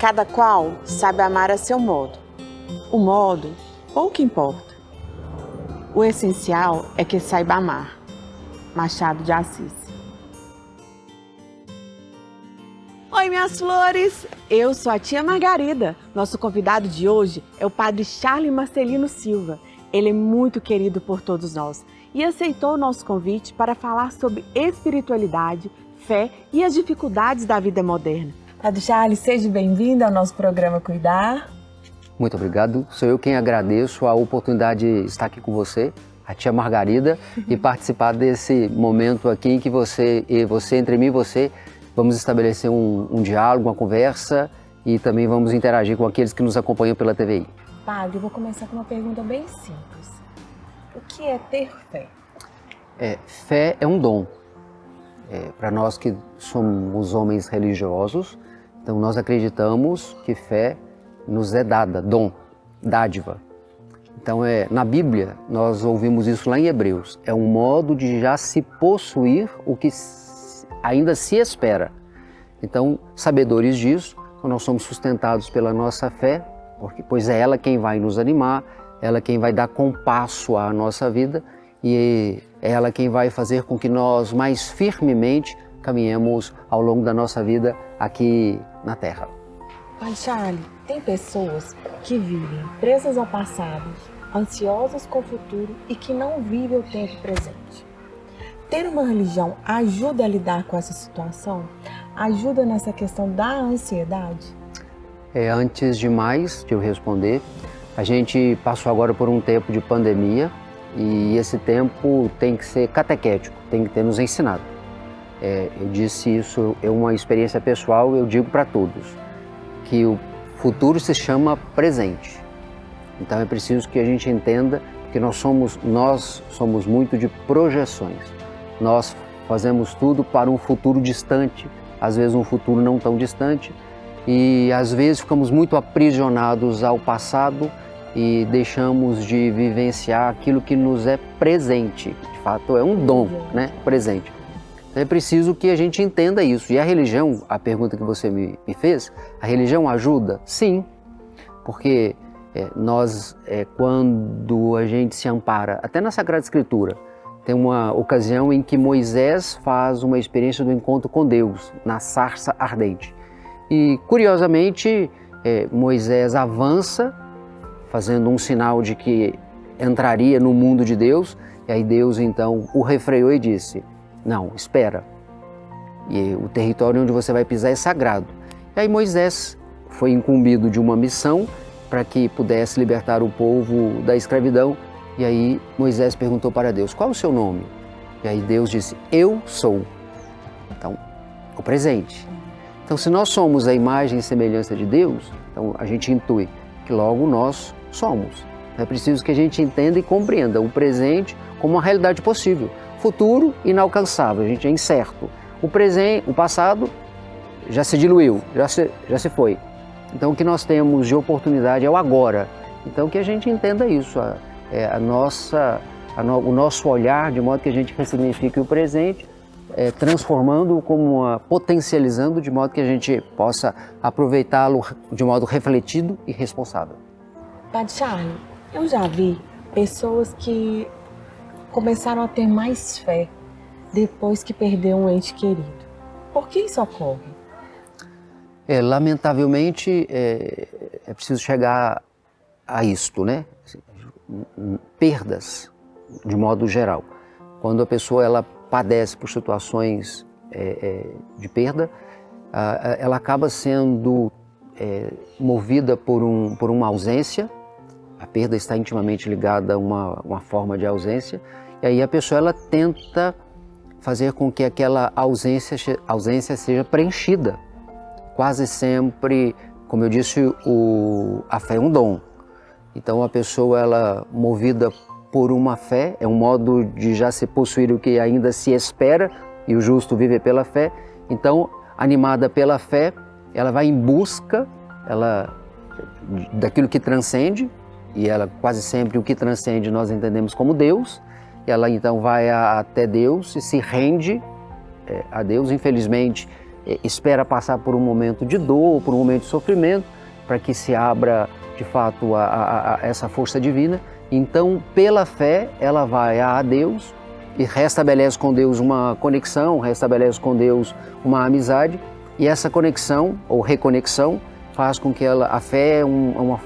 Cada qual sabe amar a seu modo. O modo pouco importa. O essencial é que saiba amar. Machado de Assis. Oi, minhas flores! Eu sou a tia Margarida. Nosso convidado de hoje é o padre Charles Marcelino Silva. Ele é muito querido por todos nós e aceitou o nosso convite para falar sobre espiritualidade, fé e as dificuldades da vida moderna. Padre Charles, seja bem-vindo ao nosso programa Cuidar. Muito obrigado. Sou eu quem agradeço a oportunidade de estar aqui com você, a tia Margarida, e participar desse momento aqui em que entre mim e você, vamos estabelecer um diálogo, uma conversa e também vamos interagir com aqueles que nos acompanham pela TVI. Padre, eu vou começar com uma pergunta bem simples. O que é ter fé? Fé é um dom. Para nós que somos homens religiosos, então nós acreditamos que fé nos é dada, dom, dádiva. Então na Bíblia nós ouvimos isso lá em Hebreus. É um modo de já se possuir o que ainda se espera. Então, sabedores disso, nós somos sustentados pela nossa fé, pois é ela quem vai nos animar, ela quem vai dar compasso à nossa vida e é ela quem vai fazer com que nós mais firmemente caminhemos ao longo da nossa vida aqui na Terra. Padre Charles, tem pessoas que vivem presas ao passado, ansiosas com o futuro e que não vivem o tempo presente. Ter uma religião ajuda a lidar com essa situação? Ajuda nessa questão da ansiedade? Antes de mais de eu responder, a gente passou agora por um tempo de pandemia e esse tempo tem que ser catequético, tem que ter nos ensinado. Eu disse isso, é uma experiência pessoal, eu digo para todos, que o futuro se chama presente. Então é preciso que a gente entenda que nós somos muito de projeções. Nós fazemos tudo para um futuro distante, às vezes um futuro não tão distante, e às vezes ficamos muito aprisionados ao passado e deixamos de vivenciar aquilo que nos é presente. De fato, é um dom, né? Presente. Então é preciso que a gente entenda isso. E a religião, a pergunta que você me fez, a religião ajuda? Sim, porque quando a gente se ampara, até na Sagrada Escritura, tem uma ocasião em que Moisés faz uma experiência do encontro com Deus, na sarça ardente. E, curiosamente, Moisés avança, fazendo um sinal de que entraria no mundo de Deus, e aí Deus, então, o refreou e disse, não, espera, e o território onde você vai pisar é sagrado. E aí Moisés foi incumbido de uma missão para que pudesse libertar o povo da escravidão, e aí Moisés perguntou para Deus, qual o seu nome? E aí Deus disse, eu sou. Então, o presente. Então, se nós somos a imagem e semelhança de Deus, então a gente intui que logo nós somos. É preciso que a gente entenda e compreenda o presente como uma realidade possível. Futuro, inalcançável, a gente é incerto. O passado já se diluiu, já se foi. Então, o que nós temos de oportunidade é o agora. Então, que a gente entenda isso, o nosso olhar, de modo que a gente ressignifique o presente, transformando, potencializando, de modo que a gente possa aproveitá-lo de modo refletido e responsável. Padre Charles, eu já vi pessoas que começaram a ter mais fé depois que perdeu um ente querido. Por que isso ocorre? Lamentavelmente, é preciso chegar a isto, né? Perdas, de modo geral. Quando a pessoa ela padece por situações de perda, ela acaba sendo movida por uma ausência. A perda está intimamente ligada a uma forma de ausência, e aí a pessoa ela tenta fazer com que aquela ausência seja preenchida. Quase sempre, como eu disse, a fé é um dom. Então a pessoa, ela movida por uma fé, é um modo de já se possuir o que ainda se espera, e o justo vive pela fé. Então, animada pela fé, ela vai em busca daquilo que transcende, e ela quase sempre o que transcende nós entendemos como Deus. Ela então vai até Deus e se rende a Deus. Infelizmente, espera passar por um momento de dor, por um momento de sofrimento, para que se abra de fato a essa força divina. Então, pela fé, ela vai a Deus e restabelece com Deus uma conexão, restabelece com Deus uma amizade, e essa conexão ou reconexão faz com que a fé é uma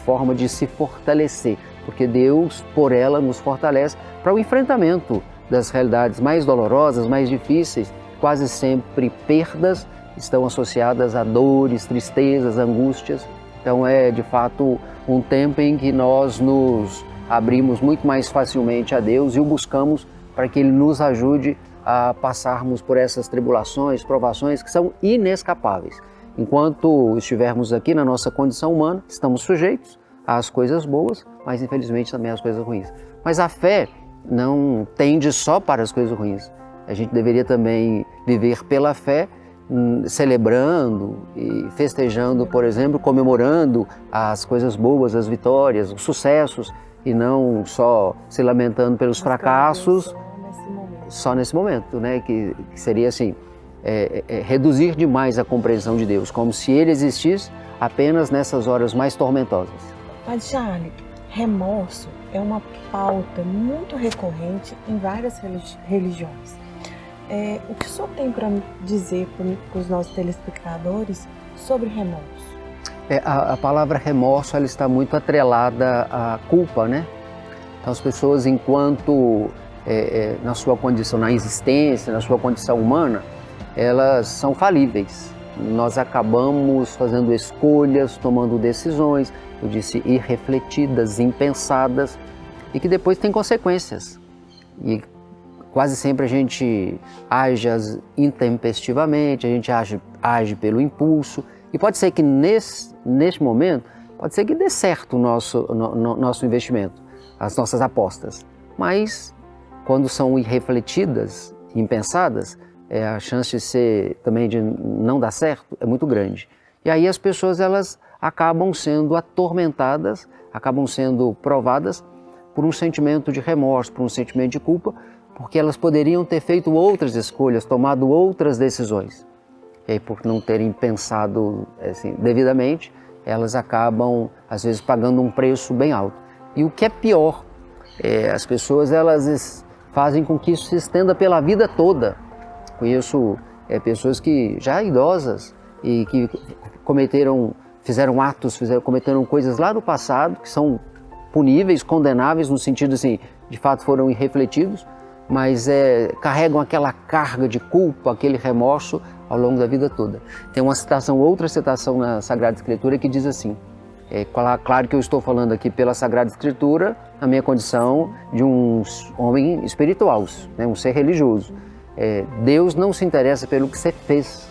forma de se fortalecer, porque Deus, por ela, nos fortalece para o enfrentamento das realidades mais dolorosas, mais difíceis. Quase sempre perdas estão associadas a dores, tristezas, angústias. Então é de fato um tempo em que nós nos abrimos muito mais facilmente a Deus e o buscamos para que Ele nos ajude a passarmos por essas tribulações, provações que são inescapáveis. Enquanto estivermos aqui na nossa condição humana, estamos sujeitos às coisas boas, mas infelizmente também às coisas ruins. Mas a fé não tende só para as coisas ruins. A gente deveria também viver pela fé, celebrando e festejando, por exemplo, comemorando as coisas boas, as vitórias, os sucessos, e não só se lamentando pelos fracassos, só nesse momento, né? Que seria assim, reduzir demais a compreensão de Deus, como se Ele existisse apenas nessas horas mais tormentosas. Padre Charles, remorso é uma pauta muito recorrente em várias religiões. O que o senhor tem para dizer para os nossos telespectadores sobre remorso? A palavra remorso, ela está muito atrelada à culpa, né? Então as pessoas, enquanto na sua condição, na existência, na sua condição humana, elas são falíveis. Nós acabamos fazendo escolhas, tomando decisões, eu disse irrefletidas, impensadas, e que depois têm consequências. E quase sempre a gente age intempestivamente, a gente age pelo impulso, e pode ser que neste momento, pode ser que dê certo o nosso investimento, as nossas apostas, mas quando são irrefletidas, impensadas, a chance de ser também de não dar certo é muito grande. E aí as pessoas, elas acabam sendo atormentadas, acabam sendo provadas por um sentimento de remorso, por um sentimento de culpa, porque elas poderiam ter feito outras escolhas, tomado outras decisões. E aí, por não terem pensado assim, devidamente, elas acabam, às vezes, pagando um preço bem alto. E o que é pior, as pessoas, elas fazem com que isso se estenda pela vida toda. Conheço pessoas que já idosas e que cometeram coisas lá no passado que são puníveis, condenáveis, no sentido assim, de fato foram irrefletidos, mas carregam aquela carga de culpa, aquele remorso ao longo da vida toda. Tem outra citação na Sagrada Escritura que diz assim, claro que eu estou falando aqui pela Sagrada Escritura, na minha condição de um homem espiritual, né, um ser religioso. Deus não se interessa pelo que você fez,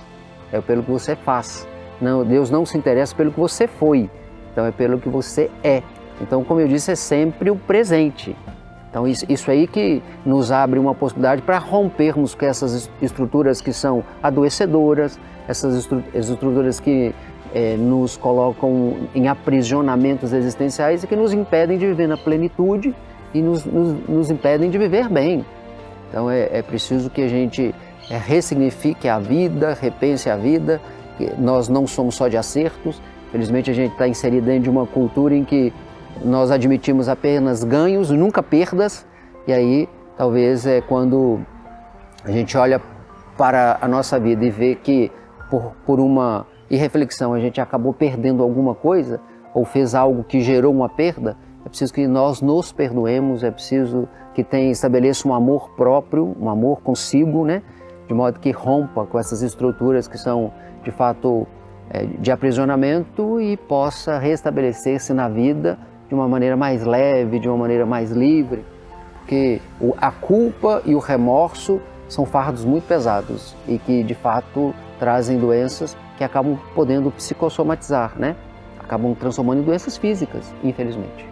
é pelo que você faz. Não, Deus não se interessa pelo que você foi, então é pelo que você é. Então, como eu disse, é sempre o presente. Então, isso aí que nos abre uma possibilidade para rompermos com essas estruturas que são adoecedoras, essas estruturas que nos colocam em aprisionamentos existenciais e que nos impedem de viver na plenitude e nos impedem de viver bem. Então, é preciso que a gente ressignifique a vida, repense a vida. Nós não somos só de acertos. Felizmente, a gente está inserido dentro de uma cultura em que nós admitimos apenas ganhos, nunca perdas, e aí talvez quando a gente olha para a nossa vida e vê que por uma irreflexão a gente acabou perdendo alguma coisa ou fez algo que gerou uma perda, é preciso que nós nos perdoemos, é preciso que estabeleça um amor próprio, um amor consigo, né? De modo que rompa com essas estruturas que são de fato de aprisionamento e possa restabelecer-se na vida de uma maneira mais leve, de uma maneira mais livre, porque a culpa e o remorso são fardos muito pesados e que, de fato, trazem doenças que acabam podendo psicossomatizar, né? Acabam transformando em doenças físicas, infelizmente.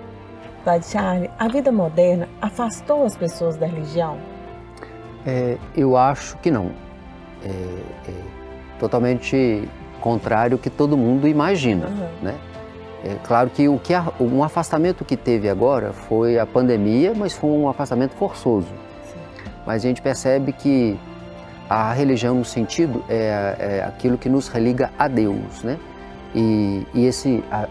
Padre Charles, a vida moderna afastou as pessoas da religião? Eu acho que não. Totalmente contrário ao que todo mundo imagina, né? É claro que um afastamento que teve agora foi a pandemia, mas foi um afastamento forçoso. Sim. Mas a gente percebe que A religião, no sentido, é aquilo que nos religa a Deus, né?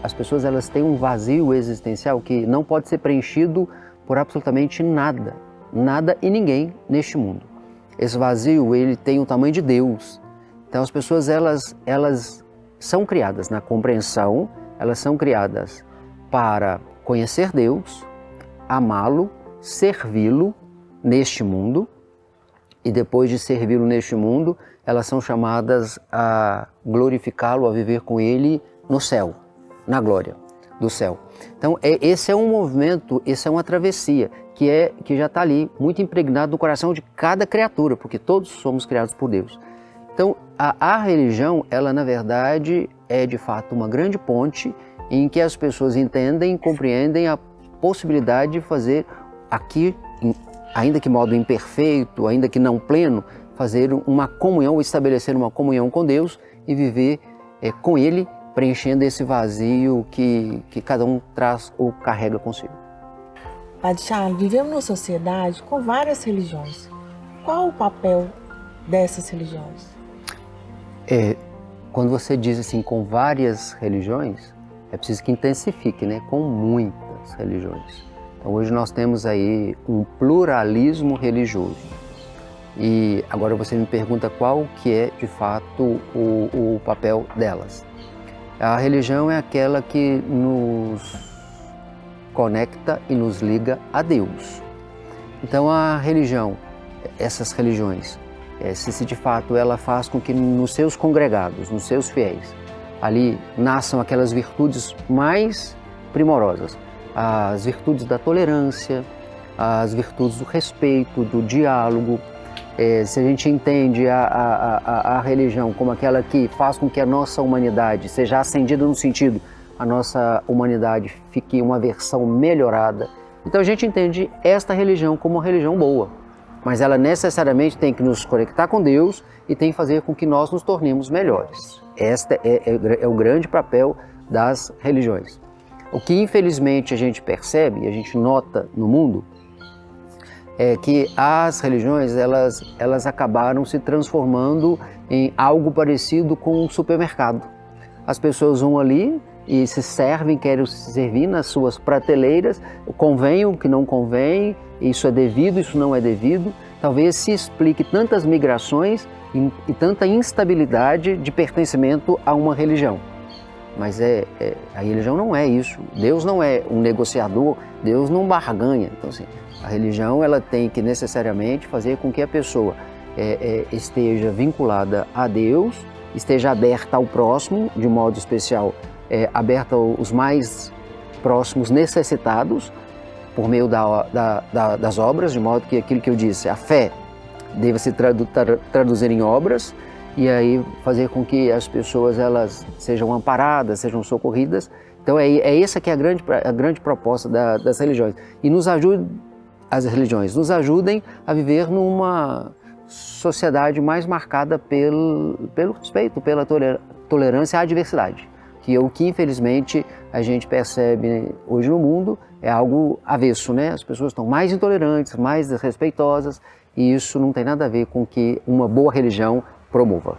As pessoas elas têm um vazio existencial que não pode ser preenchido por absolutamente nada, nada e ninguém neste mundo. Esse vazio, ele tem o tamanho de Deus. Então as pessoas elas são criadas na compreensão, elas são criadas para conhecer Deus, amá-lo, servi-lo neste mundo, e depois de servi-lo neste mundo, elas são chamadas a glorificá-lo, a viver com ele no céu, na glória do céu. Então esse é um movimento, essa é uma travessia que já está ali, muito impregnado no coração de cada criatura, porque todos somos criados por Deus. Então a religião, ela na verdade é de fato uma grande ponte em que as pessoas entendem, compreendem a possibilidade de fazer aqui, ainda que de modo imperfeito, ainda que não pleno, fazer uma comunhão, estabelecer uma comunhão com Deus e viver com Ele, preenchendo esse vazio que cada um traz ou carrega consigo. Padre Charles, vivemos numa sociedade com várias religiões. Qual o papel dessas religiões? Quando você diz assim, com várias religiões, é preciso que intensifique, né? Com muitas religiões. Então hoje nós temos aí um pluralismo religioso. E agora você me pergunta qual que é de fato o papel delas. A religião é aquela que nos conecta e nos liga a Deus. Então a religião, essas religiões, se de fato ela faz com que nos seus congregados, nos seus fiéis, ali nasçam aquelas virtudes mais primorosas, as virtudes da tolerância, as virtudes do respeito, do diálogo. Se a gente entende a religião como aquela que faz com que a nossa humanidade seja ascendida no sentido, a nossa humanidade fique uma versão melhorada, então a gente entende esta religião como uma religião boa, mas ela necessariamente tem que nos conectar com Deus e tem que fazer com que nós nos tornemos melhores. Este é o grande papel das religiões. O que infelizmente a gente percebe, a gente nota no mundo, é que as religiões elas acabaram se transformando em algo parecido com um supermercado. As pessoas vão ali e se servem, querem se servir nas suas prateleiras, convém o que não convém, isso é devido, isso não é devido. Talvez se explique tantas migrações e tanta instabilidade de pertencimento a uma religião. Mas a religião não é isso. Deus não é um negociador, Deus não barganha. Então, assim, a religião ela tem que necessariamente fazer com que a pessoa esteja vinculada a Deus, esteja aberta ao próximo, de modo especial, aberta aos mais próximos necessitados, por meio das obras, de modo que aquilo que eu disse, a fé deva se traduzir em obras, e aí fazer com que as pessoas elas sejam amparadas, sejam socorridas. Então essa que é a grande proposta das religiões. E as religiões nos ajudem a viver numa sociedade mais marcada pelo respeito, pela tolerância à diversidade, que é o que infelizmente a gente percebe hoje no mundo, é algo avesso, né? As pessoas estão mais intolerantes, mais desrespeitosas, e isso não tem nada a ver com que uma boa religião promova.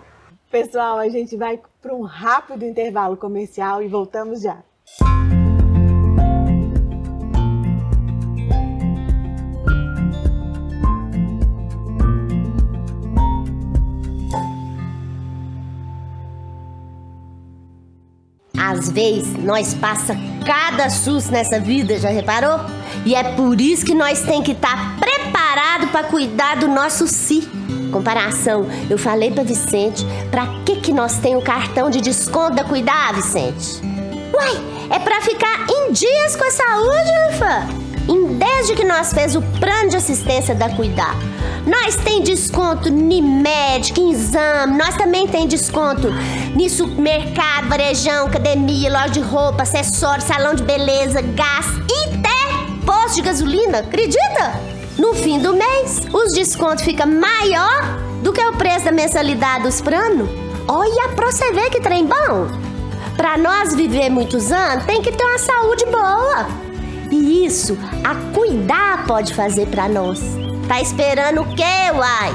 Pessoal, a gente vai para um rápido intervalo comercial e voltamos já. Às vezes, nós passa cada susto nessa vida, já reparou? E é por isso que nós tem que estar preparado para cuidar do nosso si. Comparação, eu falei para Vicente, para que nós tem o cartão de desconto da Cuidar, Vicente? Uai, é para ficar em dias com a saúde, ufa! Desde que nós fez o plano de assistência da Cuidar, nós tem desconto em médico, em exame, nós também tem desconto em supermercado, varejão, academia, loja de roupa, acessório, salão de beleza, gás e até posto de gasolina, acredita? No fim do mês, os descontos ficam maior do que o preço da mensalidade dos planos. Olha pra você ver que trem bom. Pra nós viver muitos anos, tem que ter uma saúde boa. E isso, a Cuidar pode fazer pra nós. Tá esperando o quê, uai?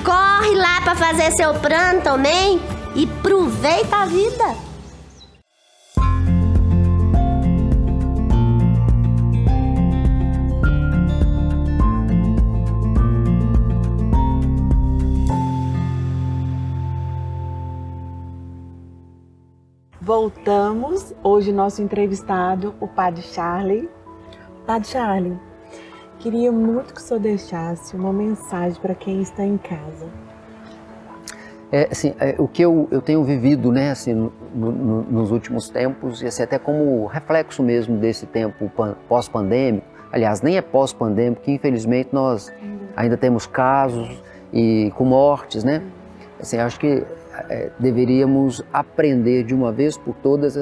corre lá pra fazer seu plano também e aproveita a vida. Voltamos. Hoje nosso entrevistado, o Padre Charlie. Padre Charlie, queria muito que o senhor deixasse uma mensagem para quem está em casa. O que eu tenho vivido, né, assim, nos últimos tempos, e assim, até como reflexo mesmo desse tempo pós-pandêmico, aliás, nem é pós-pandêmico, que infelizmente nós ainda temos casos e com mortes, né? Assim, acho que deveríamos aprender de uma vez por todas,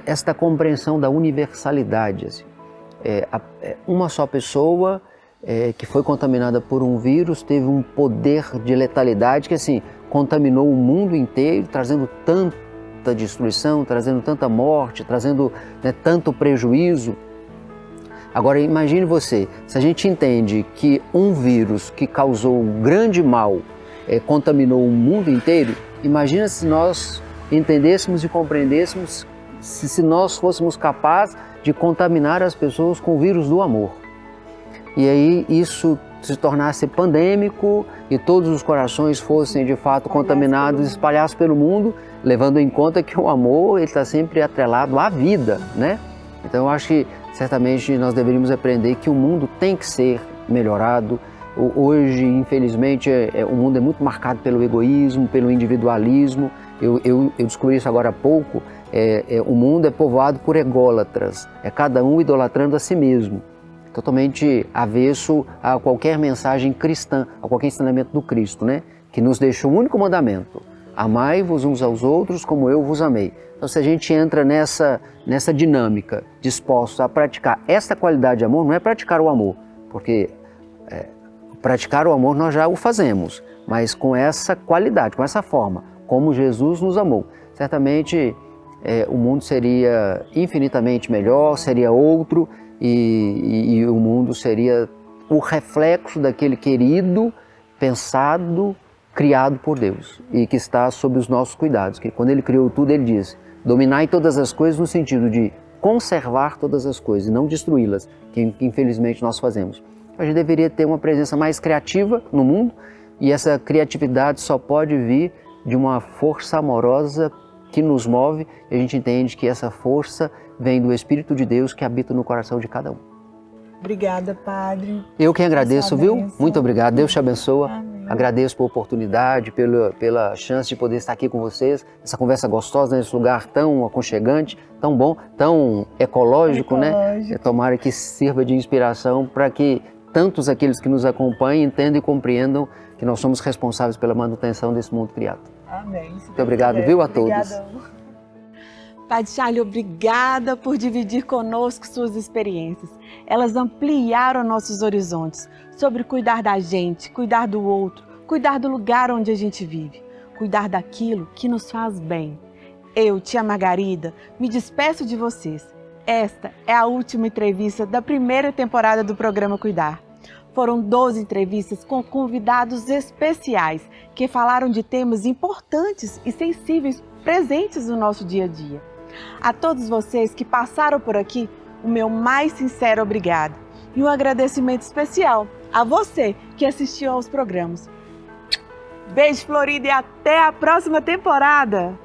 esta compreensão da universalidade. Assim. Uma só pessoa que foi contaminada por um vírus teve um poder de letalidade que assim contaminou o mundo inteiro, trazendo tanta destruição, trazendo tanta morte, trazendo tanto prejuízo. Agora imagine você, se a gente entende que um vírus que causou grande mal contaminou o mundo inteiro, imagina se nós entendêssemos e compreendêssemos, se nós fôssemos capazes de contaminar as pessoas com o vírus do amor. E aí isso se tornasse pandêmico e todos os corações fossem de fato contaminados, espalhados pelo mundo, levando em conta que o amor está sempre atrelado à vida, né? Então eu acho que certamente nós deveríamos aprender que o mundo tem que ser melhorado. Hoje, infelizmente, o mundo é muito marcado pelo egoísmo, pelo individualismo. Eu descobri isso agora há pouco. O mundo é povoado por ególatras, cada um idolatrando a si mesmo, totalmente avesso a qualquer mensagem cristã, a qualquer ensinamento do Cristo, né? Que nos deixou um único mandamento: amai-vos uns aos outros como eu vos amei. Então, se a gente entra nessa dinâmica, disposto a praticar essa qualidade de amor, não é praticar o amor, porque praticar o amor nós já o fazemos, mas com essa qualidade, com essa forma, como Jesus nos amou. Certamente o mundo seria infinitamente melhor, seria outro, e o mundo seria o reflexo daquele querido, pensado, criado por Deus e que está sob os nossos cuidados. Que quando Ele criou tudo, Ele diz: dominai todas as coisas, no sentido de conservar todas as coisas e não destruí-las, que infelizmente nós fazemos. A gente deveria ter uma presença mais criativa no mundo, e essa criatividade só pode vir de uma força amorosa que nos move, e a gente entende que essa força vem do Espírito de Deus que habita no coração de cada um. Obrigada, Padre. Eu que agradeço, viu? Muito obrigado. Deus te abençoa. Amém. Agradeço pela oportunidade, pela chance de poder estar aqui com vocês. Essa conversa gostosa nesse lugar tão aconchegante, tão bom, tão ecológico, né? Tomara que sirva de inspiração para que tantos aqueles que nos acompanhem entendam e compreendam que nós somos responsáveis pela manutenção desse mundo criado. Amém. Muito obrigado, viu, a todos. Padre Charlie, obrigada por dividir conosco suas experiências. Elas ampliaram nossos horizontes sobre cuidar da gente, cuidar do outro, cuidar do lugar onde a gente vive, cuidar daquilo que nos faz bem. Eu, tia Margarida, me despeço de vocês. Esta é a última entrevista da primeira temporada do programa Cuidar. Foram 12 entrevistas com convidados especiais que falaram de temas importantes e sensíveis presentes no nosso dia a dia. A todos vocês que passaram por aqui, o meu mais sincero obrigado e um agradecimento especial a você que assistiu aos programas. Beijo florido e até a próxima temporada!